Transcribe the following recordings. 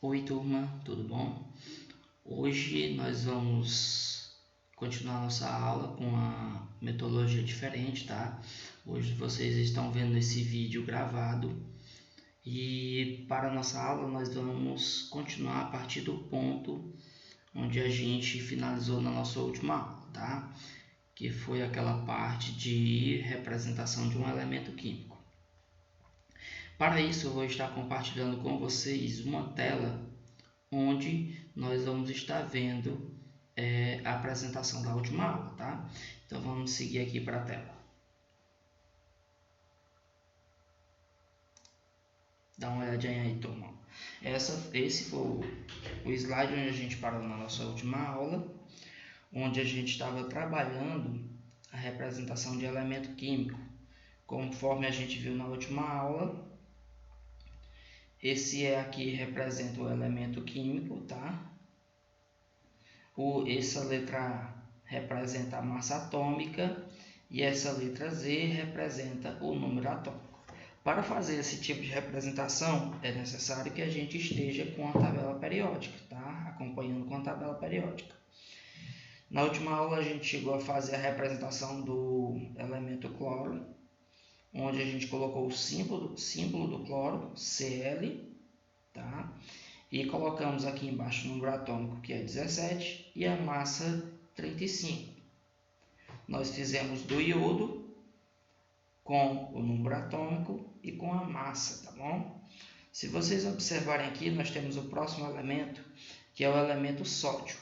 Oi turma, tudo bom? Hoje nós vamos continuar nossa aula com uma metodologia diferente, tá? Hoje vocês estão vendo esse vídeo gravado e para a nossa aula nós vamos continuar a partir do ponto onde a gente finalizou na nossa última aula, tá? Que foi aquela parte de representação de um elemento químico. Para isso, eu vou estar compartilhando com vocês uma tela onde nós vamos estar vendo a apresentação da última aula, tá? Então vamos seguir aqui para a tela. Dá uma olhadinha aí, turma. Esse foi o slide onde a gente parou na nossa última aula, onde a gente estava trabalhando a representação de elemento químico. Conforme a gente viu na última aula, esse aqui representa o elemento químico, tá? Essa letra A representa a massa atômica e essa letra Z representa o número atômico. Para fazer esse tipo de representação, é necessário que a gente esteja com a tabela periódica, tá? Acompanhando com a tabela periódica. Na última aula, a gente chegou a fazer a representação do elemento cloro, onde a gente colocou o símbolo do cloro, Cl, tá? E colocamos aqui embaixo o número atômico, que é 17, e a massa 35. Nós fizemos do iodo com o número atômico e com a massa, tá bom? Se vocês observarem aqui, nós temos o próximo elemento, que é o elemento sódio.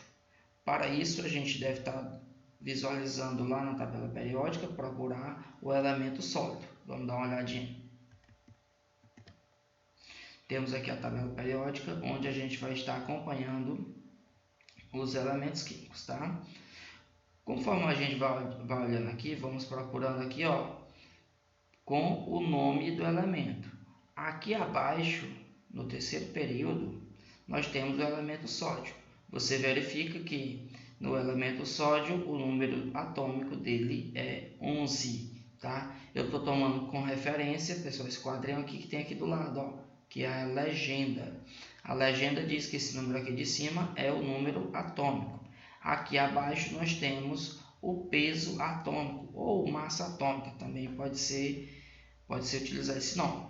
Para isso, a gente deve estar visualizando lá na tabela periódica, procurar o elemento sólido. Vamos dar uma olhadinha. Temos aqui a tabela periódica, onde a gente vai estar acompanhando os elementos químicos, tá? Conforme a gente vai olhando aqui, vamos procurando aqui, ó, com o nome do elemento. Aqui abaixo, no terceiro período, nós temos o elemento sódio. Você verifica que no elemento sódio, o número atômico dele é 11, tá? Eu estou tomando com referência, pessoal, esse quadrinho aqui que tem aqui do lado, ó, que é a legenda. A legenda diz que esse número aqui de cima é o número atômico. Aqui abaixo nós temos o peso atômico ou massa atômica, também pode ser utilizar esse nome.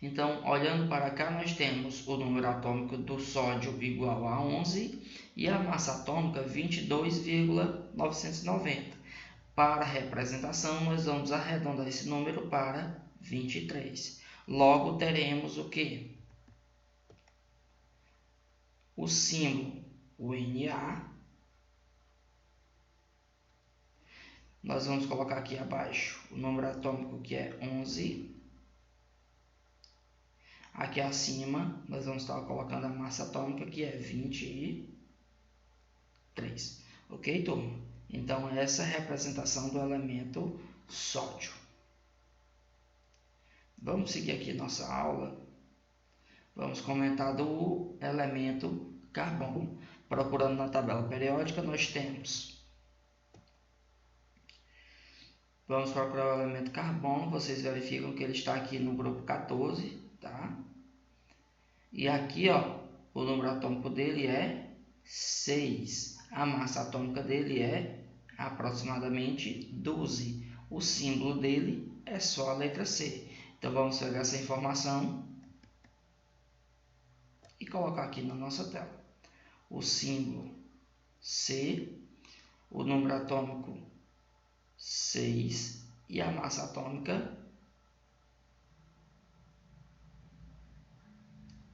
Então, olhando para cá, nós temos o número atômico do sódio igual a 11 e a massa atômica 22,990. Para a representação, nós vamos arredondar esse número para 23. Logo, teremos o que? O símbolo, o Na. Nós vamos colocar aqui abaixo o número atômico, que é 11. Aqui acima, nós vamos estar colocando a massa atômica, que é 23. Ok, turma? Então, essa é a representação do elemento sódio. Vamos seguir aqui nossa aula. Vamos comentar do elemento carbono. Procurando na tabela periódica, nós temos... Vamos procurar o elemento carbono. Vocês verificam que ele está aqui no grupo 14, tá? E aqui, ó, o número atômico dele é 6. A massa atômica dele é aproximadamente 12. O símbolo dele é só a letra C. Então, vamos pegar essa informação e colocar aqui na nossa tela. O símbolo C, o número atômico 6 e a massa atômica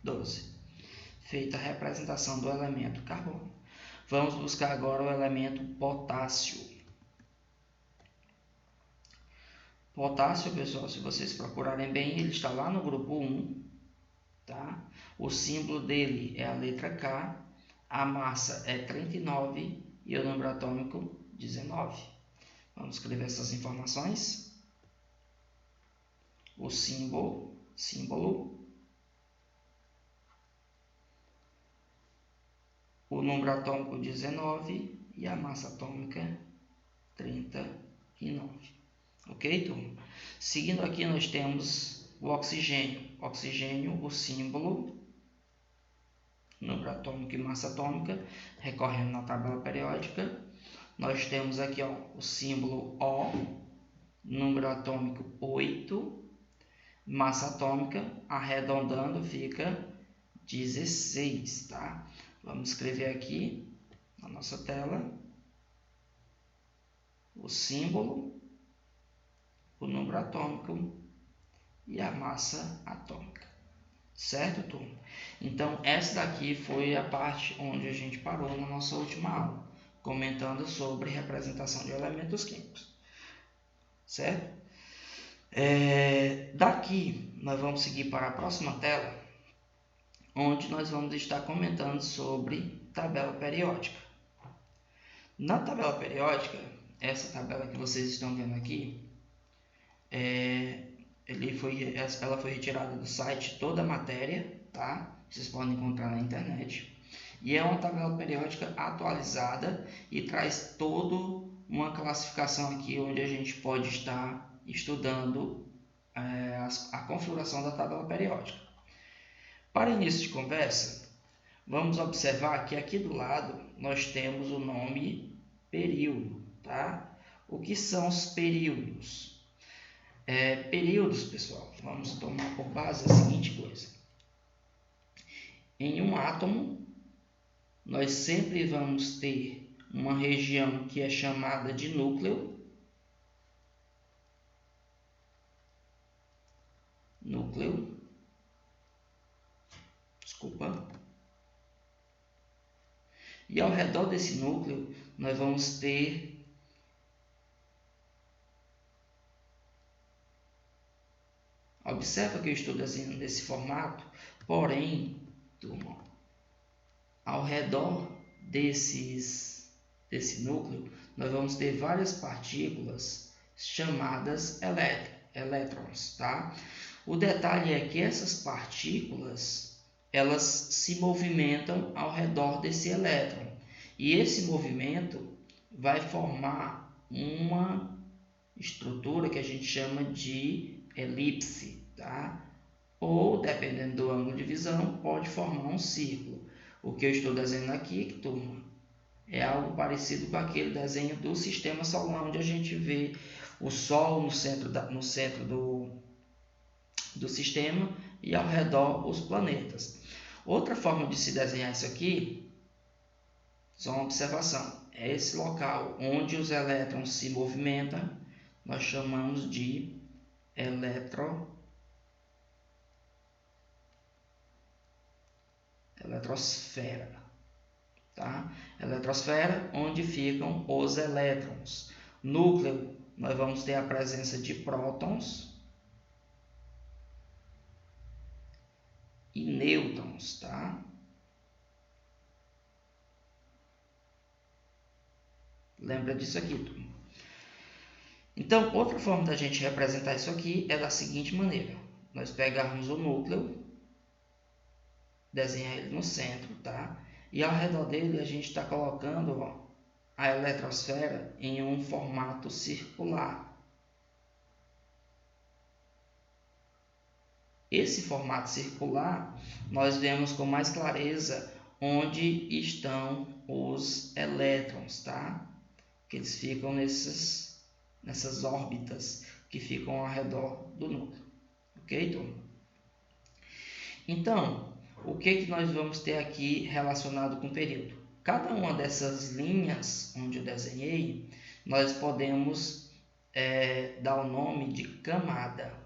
12. Feita a representação do elemento carbono. Vamos buscar agora o elemento potássio. Potássio, pessoal, se vocês procurarem bem, ele está lá no grupo 1, tá? O símbolo dele é a letra K, a massa é 39 e o número atômico 19. Vamos escrever essas informações. O símbolo, o número atômico 19 e a massa atômica 39. Ok, turma? Seguindo aqui, nós temos o oxigênio. Oxigênio, o símbolo número atômico e massa atômica, recorrendo na tabela periódica. Nós temos aqui ó, o símbolo O, número atômico 8, massa atômica, arredondando, fica 16, tá? Vamos escrever aqui na nossa tela o símbolo, o número atômico e a massa atômica. Certo, turma? Então, essa daqui foi a parte onde a gente parou na nossa última aula, comentando sobre representação de elementos químicos. Certo? Daqui, nós vamos seguir para a próxima tela, onde nós vamos estar comentando sobre tabela periódica. Na tabela periódica, essa tabela que vocês estão vendo aqui, ela foi retirada do site Toda Matéria, tá? Vocês podem encontrar na internet. E é uma tabela periódica atualizada e traz toda uma classificação aqui onde a gente pode estar estudando a configuração da tabela periódica. Para início de conversa, vamos observar que aqui do lado nós temos o nome período, tá? O que são os períodos? Períodos, pessoal, vamos tomar por base a seguinte coisa. Em um átomo, nós sempre vamos ter uma região que é chamada de núcleo. E ao redor desse núcleo, nós vamos ter observa que eu estou desenhando nesse formato, porém, turma, ao redor desse núcleo, nós vamos ter várias partículas chamadas elétrons, tá? O detalhe é que essas partículas, elas se movimentam ao redor desse elétron, e esse movimento vai formar uma estrutura que a gente chama de elipse, tá? Ou, dependendo do ângulo de visão, pode formar um círculo. O que eu estou desenhando aqui, turma, é algo parecido com aquele desenho do sistema solar, onde a gente vê o Sol no centro do sistema e ao redor os planetas. Outra forma de se desenhar isso aqui, só uma observação, é esse local onde os elétrons se movimentam, nós chamamos de eletrosfera, tá? Eletrosfera, onde ficam os elétrons. Núcleo, nós vamos ter a presença de prótons e nêutrons, tá? Lembra disso aqui, turma. Então, outra forma da gente representar isso aqui é da seguinte maneira. Nós pegarmos o núcleo, desenhar ele no centro, tá? E ao redor dele a gente está colocando a eletrosfera em um formato circular. Esse formato circular, nós vemos com mais clareza onde estão os elétrons, tá? Que eles ficam nessas órbitas que ficam ao redor do núcleo. Ok, turma? Então, o que nós vamos ter aqui relacionado com o período? Cada uma dessas linhas onde eu desenhei, nós podemos dar o nome de camada.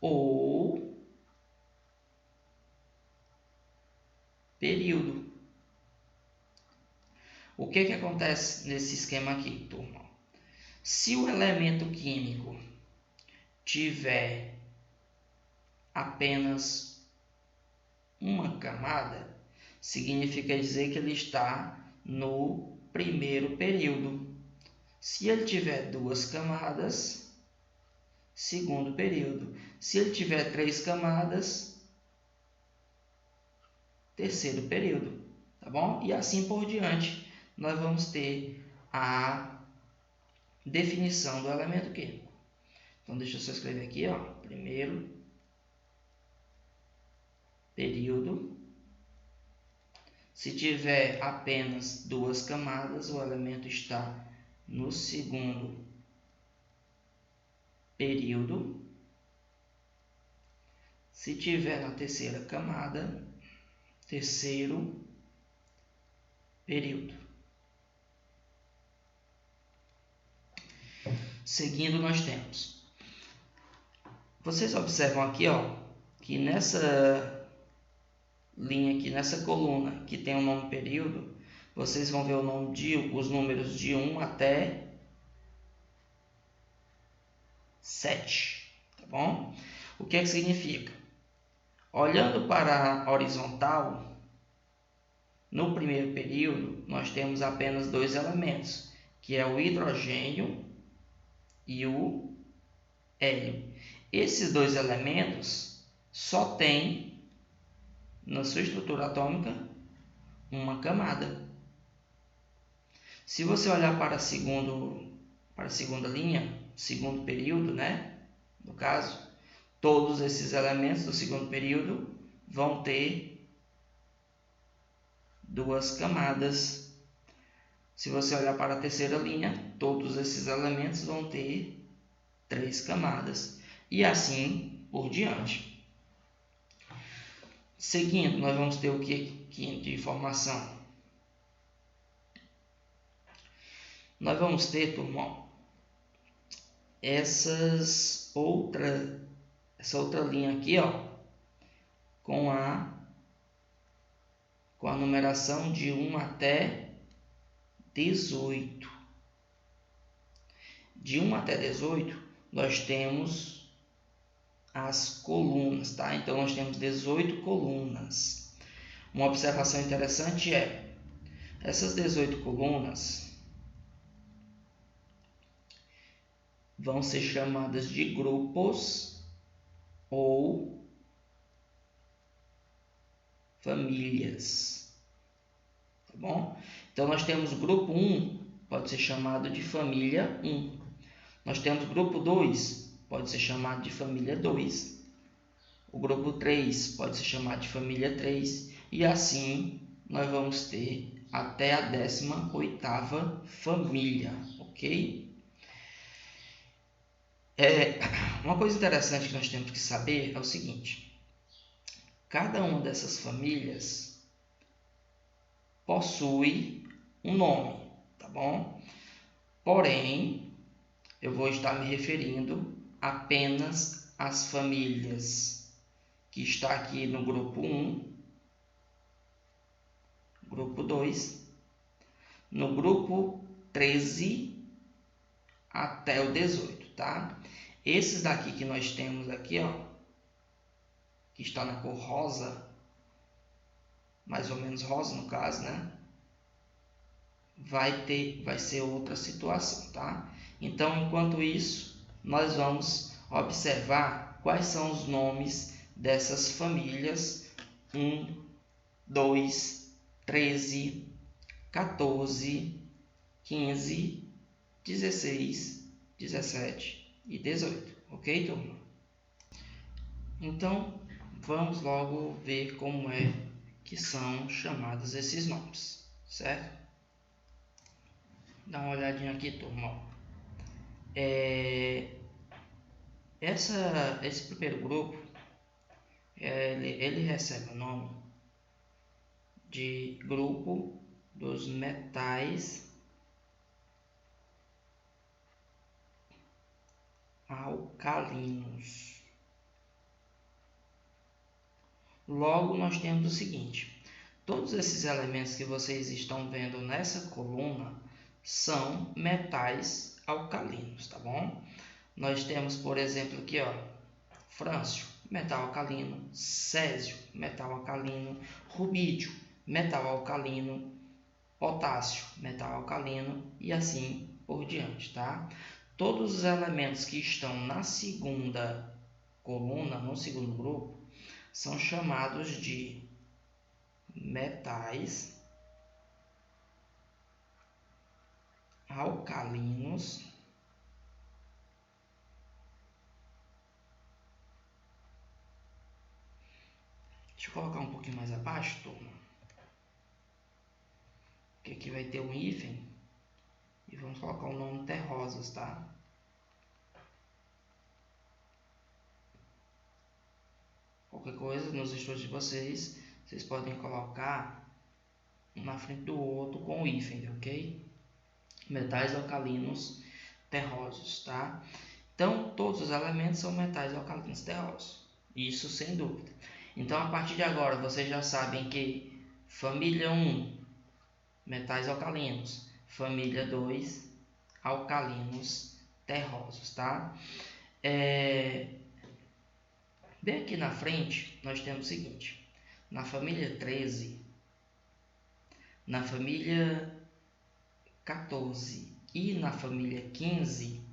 Ou período. O que acontece nesse esquema aqui, turma? Se o elemento químico tiver apenas uma camada, significa dizer que ele está no primeiro período. Se ele tiver duas camadas, segundo período. Se ele tiver três camadas, terceiro período, tá bom? E assim por diante, nós vamos ter a definição do elemento químico. Então, deixa eu só escrever aqui, ó, primeiro período. Se tiver apenas duas camadas, o elemento está no segundo período. Se tiver na terceira camada, terceiro período. Seguindo, nós temos. Vocês observam aqui, ó, que nessa linha aqui, nessa coluna que tem o nome período, vocês vão ver os números de 1 até 7, tá bom? O que é que significa? Olhando para a horizontal, no primeiro período, nós temos apenas dois elementos, que é o hidrogênio e o hélio. Esses dois elementos só têm, na sua estrutura atômica, uma camada. Se você olhar para a segunda linha, segundo período, né? No caso, todos esses elementos do segundo período vão ter duas camadas. Se você olhar para a terceira linha, todos esses elementos vão ter 3 camadas. E assim por diante. Seguindo, nós vamos ter o que aqui de informação? Nós vamos ter, turma, essa outra linha aqui, ó, com a numeração de 1 até 18. De 1 até 18, nós temos as colunas, tá? Então, nós temos 18 colunas. Uma observação interessante é, essas 18 colunas vão ser chamadas de grupos ou famílias, tá bom? Então, nós temos o grupo 1, pode ser chamado de família 1. Nós temos o grupo 2, pode ser chamado de família 2. O grupo 3 pode ser chamado de família 3. E assim nós vamos ter até a 18ª família, ok? Uma coisa interessante que nós temos que saber é o seguinte. Cada uma dessas famílias possui um nome, tá bom? Porém, eu vou estar me referindo apenas às famílias que está aqui no grupo 1, grupo 2, no grupo 13 até o 18, tá? Esses daqui que nós temos aqui, ó, que está na cor rosa, mais ou menos rosa no caso, né? Vai ser outra situação, tá? Então, enquanto isso, nós vamos observar quais são os nomes dessas famílias 1, 2, 13, 14, 15, 16, 17 e 18, ok, turma? Então, vamos logo ver como é que são chamados esses nomes, certo? Dá uma olhadinha aqui, turma. Esse primeiro grupo, ele recebe o nome de grupo dos metais alcalinos. Logo, nós temos o seguinte: todos esses elementos que vocês estão vendo nessa coluna são metais alcalinos, tá bom? Nós temos, por exemplo, aqui, ó, frâncio, metal alcalino, césio, metal alcalino, rubídio, metal alcalino, potássio, metal alcalino e assim por diante, tá? Todos os elementos que estão na segunda coluna, no segundo grupo, são chamados de metais alcalinos Deixa eu colocar um pouquinho mais abaixo, turma. Que aqui vai ter um hífen. E vamos colocar o nome Terrosas, tá? Qualquer coisa nos estudos de vocês, vocês podem colocar um na frente do outro com o hífen, ok? Metais alcalinos terrosos, tá? Então, todos os elementos são metais alcalinos terrosos. Isso sem dúvida. Então, a partir de agora, vocês já sabem que família 1, metais alcalinos. Família 2, alcalinos terrosos, tá? Bem aqui na frente, nós temos o seguinte. Na família 13, na família 14 e na família 15,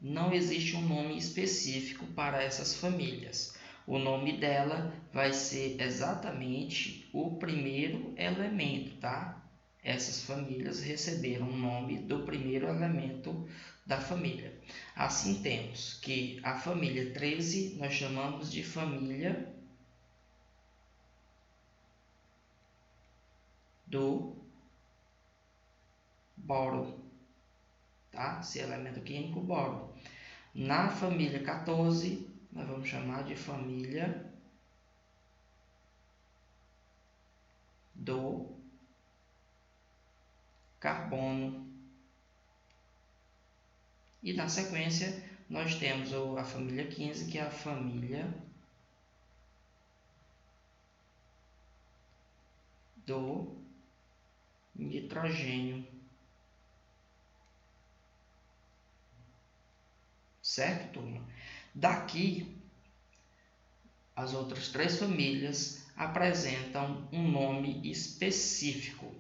não existe um nome específico para essas famílias. O nome dela vai ser exatamente o primeiro elemento, tá? Essas famílias receberam o nome do primeiro elemento da família. Assim temos que a família 13 nós chamamos de família do boro, tá? Esse elemento químico boro. Na família 14 nós vamos chamar de família do carbono. E na sequência nós temos a família 15, que é a família do nitrogênio. Certo, turma? Daqui, as outras 3 famílias apresentam um nome específico.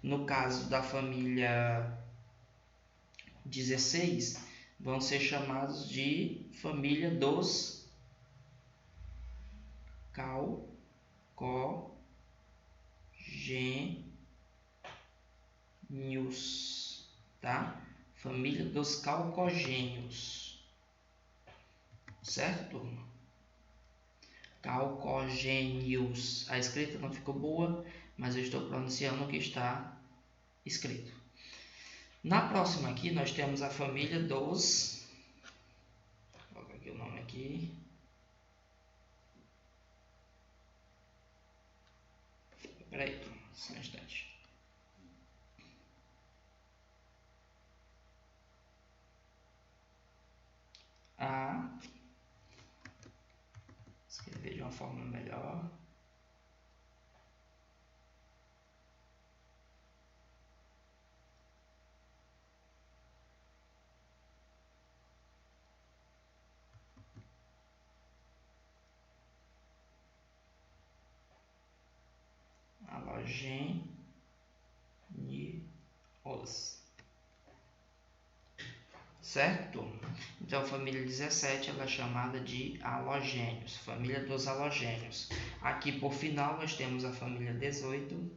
No caso da família 16, vão ser chamados de família dos calcogênios, tá? Família dos calcogênios, certo, turma? Calcogênios. A escrita não ficou boa, mas eu estou pronunciando o que está escrito. Na próxima aqui, nós temos a família dos... Vou colocar aqui o nome aqui. Espera aí, só um instante. Escrever de uma forma melhor. Halogênios. Certo? Então, a família 17 ela é chamada de halogênios, família dos halogênios. Aqui, por final, nós temos a família 18,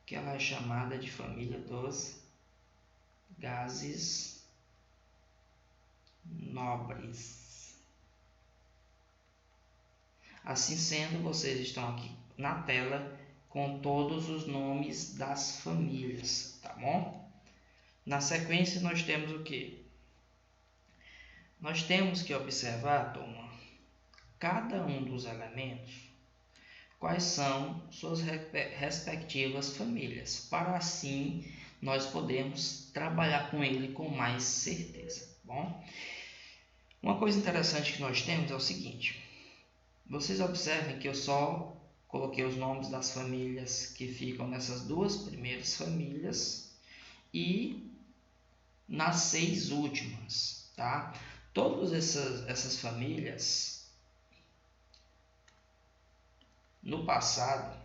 que ela é chamada de família dos gases nobres. Assim sendo, vocês estão aqui na tela com todos os nomes das famílias, tá bom? Na sequência, nós temos o que? Nós temos que observar, turma, cada um dos elementos, quais são suas respectivas famílias, para assim nós podermos trabalhar com ele com mais certeza, bom? Uma coisa interessante que nós temos é o seguinte, vocês observem que eu só coloquei os nomes das famílias que ficam nessas 2 primeiras famílias e nas 6 últimas, tá? Todas essas famílias, no passado,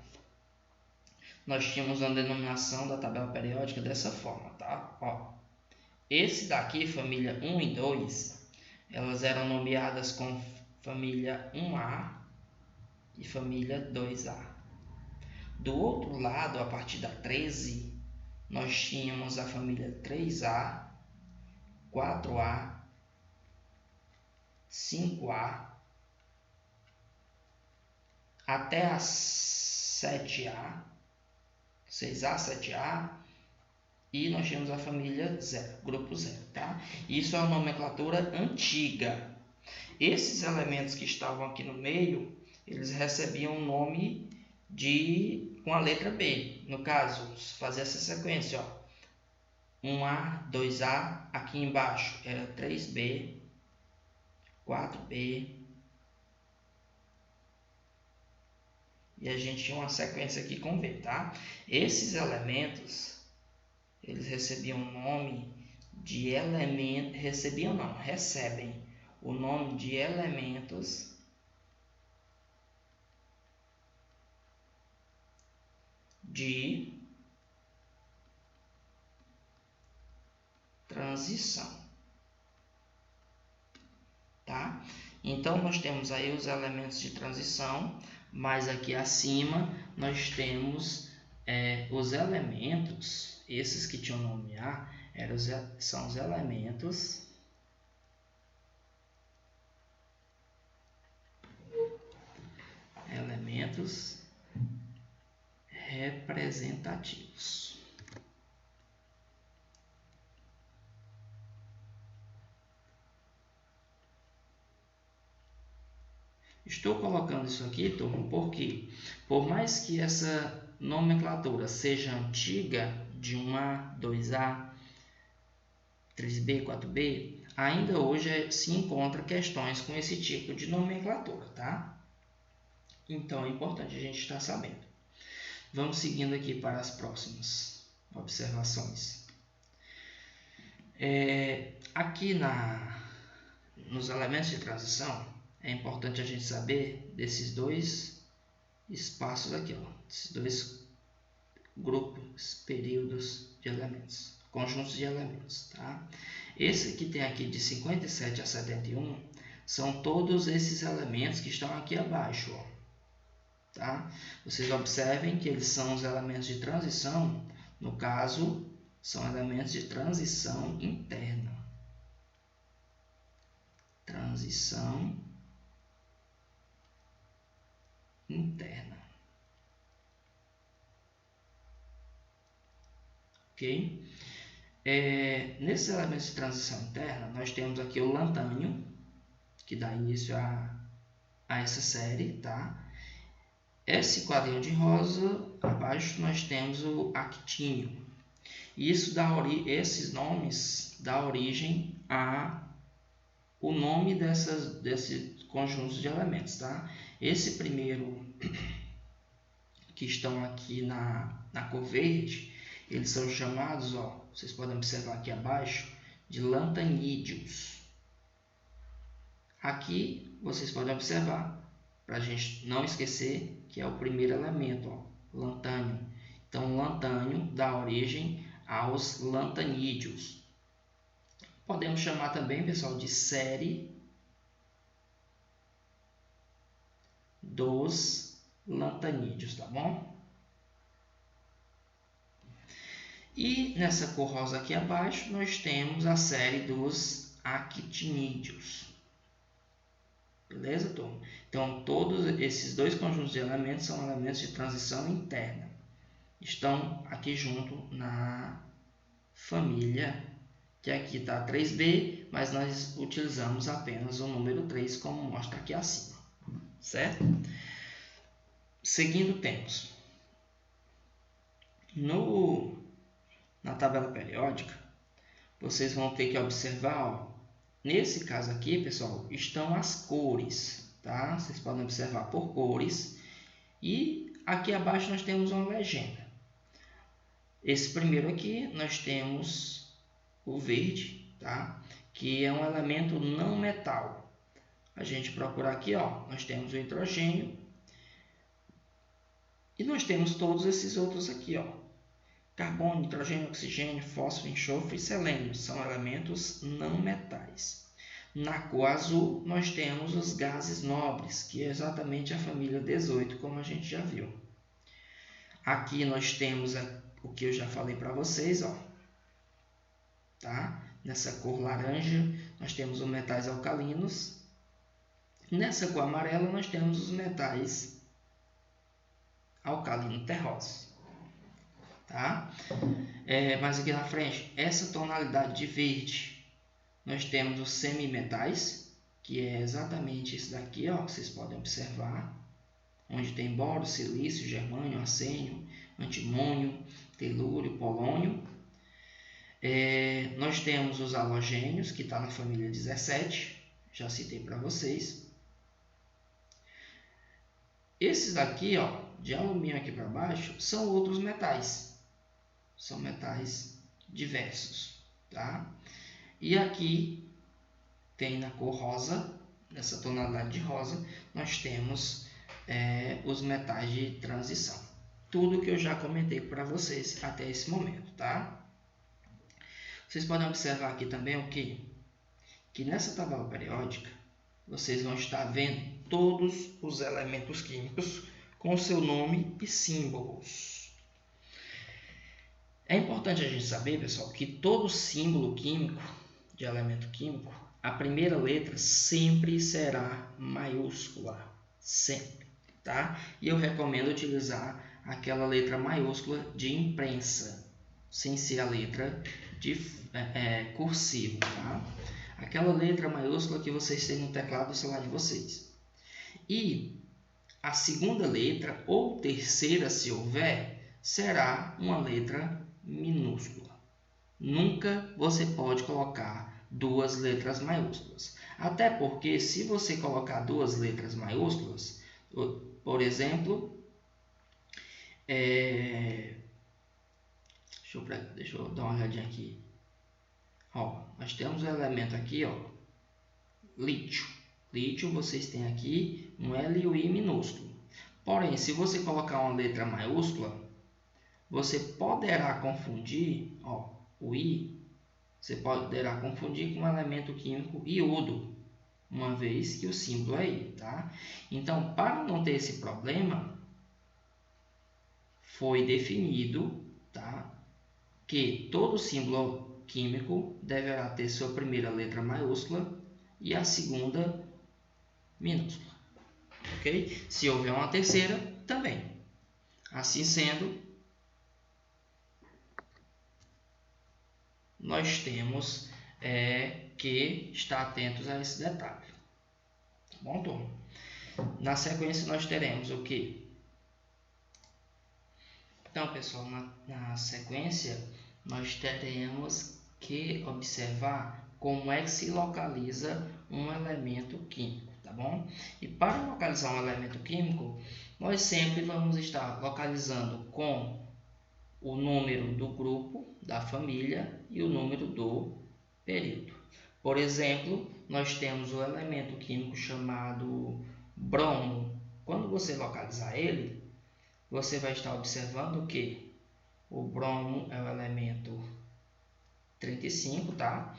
nós tínhamos uma denominação da tabela periódica dessa forma, tá? Ó, esse daqui, família 1 e 2, elas eram nomeadas com família 1A e família 2A. Do outro lado, a partir da 13, nós tínhamos a família 3A, 4A, 5A, até a 7A, 6A, 7A, e nós temos a família 0, grupo 0, tá? Isso é a nomenclatura antiga. Esses elementos que estavam aqui no meio, eles recebiam o nome com a letra B. No caso, fazer essa sequência, ó. 1A, 2A, aqui embaixo era 3B, 4B, e a gente tinha uma sequência aqui com B, tá? Esses elementos, eles recebiam o nome de elementos, recebem o nome de elementos de transição, tá? Então nós temos aí os elementos de transição, mas aqui acima nós temos os elementos, esses que tinham nome A, são os elementos representativos. Estou colocando isso aqui, turma, porque por mais que essa nomenclatura seja antiga, de 1A, 2A, 3B, 4B, ainda hoje se encontra questões com esse tipo de nomenclatura, tá? Então é importante a gente estar sabendo. Vamos seguindo aqui para as próximas observações. Aqui nos elementos de transição, é importante a gente saber desses dois espaços aqui, ó, esses dois grupos, períodos de elementos, conjuntos de elementos, tá? Esse que tem aqui de 57 a 71 são todos esses elementos que estão aqui abaixo, ó, tá? Vocês observem que eles são os elementos de transição, no caso, são elementos de transição interna. Transição interna. Ok? Nesses elementos de transição interna, nós temos aqui o lantânio, que dá início a essa série, tá? Esse quadrinho de rosa, abaixo nós temos o actínio. Isso esses nomes dão origem o nome desses conjuntos de elementos, tá? Esse primeiro que estão aqui na cor verde, eles são chamados, ó, vocês podem observar aqui abaixo, de lantanídeos. Aqui vocês podem observar, para a gente não esquecer, que é o primeiro elemento, ó, lantânio. Então, lantânio dá origem aos lantanídeos. Podemos chamar também, pessoal, de série dos lantanídeos, tá bom? E nessa cor rosa aqui abaixo, nós temos a série dos actinídeos. Beleza, turma? Então, todos esses dois conjuntos de elementos são elementos de transição interna. Estão aqui junto na família, que aqui está 3B, mas nós utilizamos apenas o número 3, como mostra aqui acima. Certo? Seguindo, temos na tabela periódica, vocês vão ter que observar, ó, nesse caso aqui, pessoal, estão as cores, tá? Vocês podem observar por cores. E aqui abaixo nós temos uma legenda. Esse primeiro aqui nós temos o verde, tá? Que é um elemento não metal. A gente procura aqui, ó, nós temos o hidrogênio. E nós temos todos esses outros aqui, ó. Carbono, nitrogênio, oxigênio, fósforo, enxofre e selênio são elementos não metais. Na cor azul, nós temos os gases nobres, que é exatamente a família 18, como a gente já viu. Aqui nós temos o que eu já falei para vocês, ó. Tá? Nessa cor laranja, nós temos os metais alcalinos. Nessa cor amarela, nós temos os metais alcalino terroso. Tá? Mas aqui na frente, essa tonalidade de verde, nós temos os semimetais, que é exatamente isso daqui, ó, que vocês podem observar, onde tem boro, silício, germânio, arsênio, antimônio, telúrio, polônio. Nós temos os halogênios, que está na família 17, já citei para vocês. Esses daqui, ó, de alumínio aqui para baixo, são outros metais. São metais diversos, tá? E aqui tem na cor rosa, nessa tonalidade de rosa, nós temos os metais de transição. Tudo que eu já comentei para vocês até esse momento, tá? Vocês podem observar aqui também o quê? Que nessa tabela periódica, vocês vão estar vendo todos os elementos químicos com seu nome e símbolos. É importante a gente saber, pessoal, que todo símbolo químico, de elemento químico, a primeira letra sempre será maiúscula, sempre, tá? E eu recomendo utilizar aquela letra maiúscula de imprensa, sem ser a letra de cursivo, tá? Aquela letra maiúscula que vocês têm no teclado do celular de vocês. E a segunda letra, ou terceira, se houver, será uma letra minúscula. Nunca você pode colocar duas letras maiúsculas. Até porque, se você colocar duas letras maiúsculas, por exemplo, deixa eu dar uma olhadinha aqui. Ó, nós temos um elemento aqui, ó, lítio. Lítio, vocês têm aqui um L e o I minúsculo. Porém, se você colocar uma letra maiúscula, você poderá confundir, ó, o I, você poderá confundir com o elemento químico iodo, uma vez que o símbolo é I, tá? Então, para não ter esse problema, foi definido, tá, que todo símbolo químico deverá ter sua primeira letra maiúscula e a segunda minúscula, ok? Se houver uma terceira, também. Assim sendo, nós temos que estar atentos a esse detalhe. Tá bom, turma? Na sequência, nós teremos o que? Então, pessoal, na sequência, nós teremos que observar como é que se localiza um elemento químico, tá bom? E para localizar um elemento químico, nós sempre vamos estar localizando com o número do grupo, da família e o número do período. Por exemplo, nós temos o elemento químico chamado bromo. Quando você localizar ele, você vai estar observando que o bromo é o elemento 35, tá?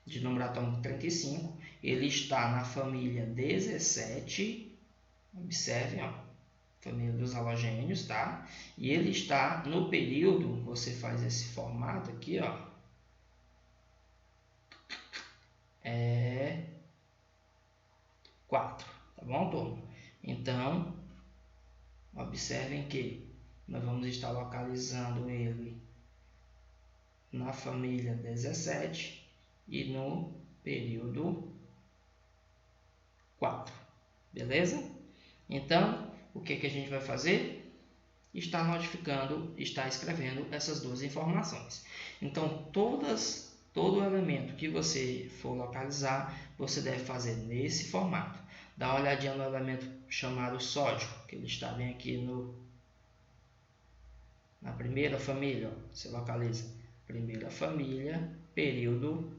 De número atômico 35. Ele está na família 17. Observem, ó. Família dos halogênios, tá? E ele está no período, você faz esse formato aqui, ó. 4, tá bom, turma? Então, observem que nós vamos estar localizando ele na família 17 e no período 4, beleza? Então, o que a gente vai fazer? Está notificando, está escrevendo essas duas informações. Então, todo elemento que você for localizar, você deve fazer nesse formato. Dá uma olhadinha no elemento chamado sódio, que ele está bem aqui na primeira família. Ó, você localiza primeira família, período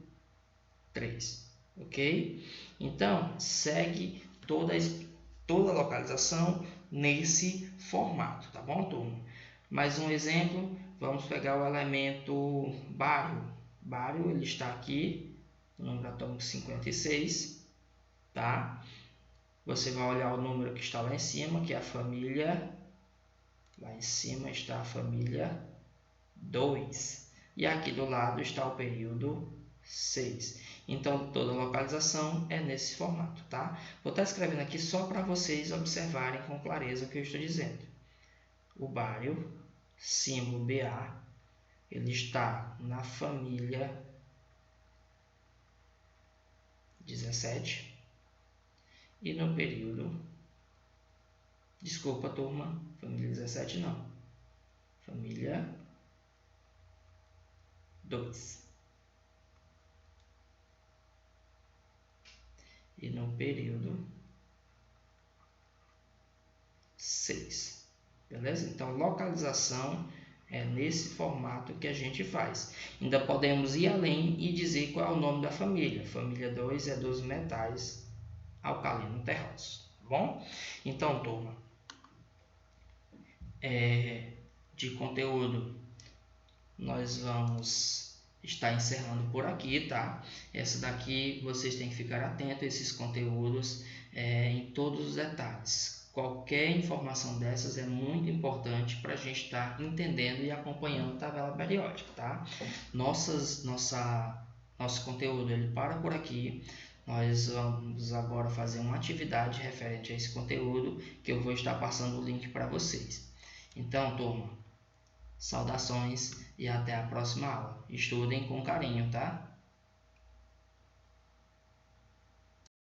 3. Ok? Então, segue toda a localização nesse formato, tá bom, turma? Mais um exemplo, vamos pegar o elemento bário. Bário, ele está aqui, no número atômico 56, tá? Você vai olhar o número que está lá em cima, que é a família, lá em cima está a família 2. E aqui do lado está o período 6. Então, toda localização é nesse formato, tá? Vou estar escrevendo aqui só para vocês observarem com clareza o que eu estou dizendo. o bário, símbolo BA, ele está na família 17 e no período, desculpa turma, família 17 não, família 2 e no período 6, beleza? Então localização é nesse formato que a gente faz. Ainda podemos ir além e dizer qual é o nome da família. Família 2 é dos metais alcalino terrosos, tá bom? Então, turma, de conteúdo nós vamos estar encerrando por aqui, tá? Essa daqui vocês têm que ficar atentos a esses conteúdos em todos os detalhes. Qualquer informação dessas é muito importante para a gente estar entendendo e acompanhando a tabela periódica, tá? Nosso conteúdo ele para por aqui. Nós vamos agora fazer uma atividade referente a esse conteúdo que eu vou estar passando o link para vocês. Então, turma, saudações e até a próxima aula. Estudem com carinho, tá?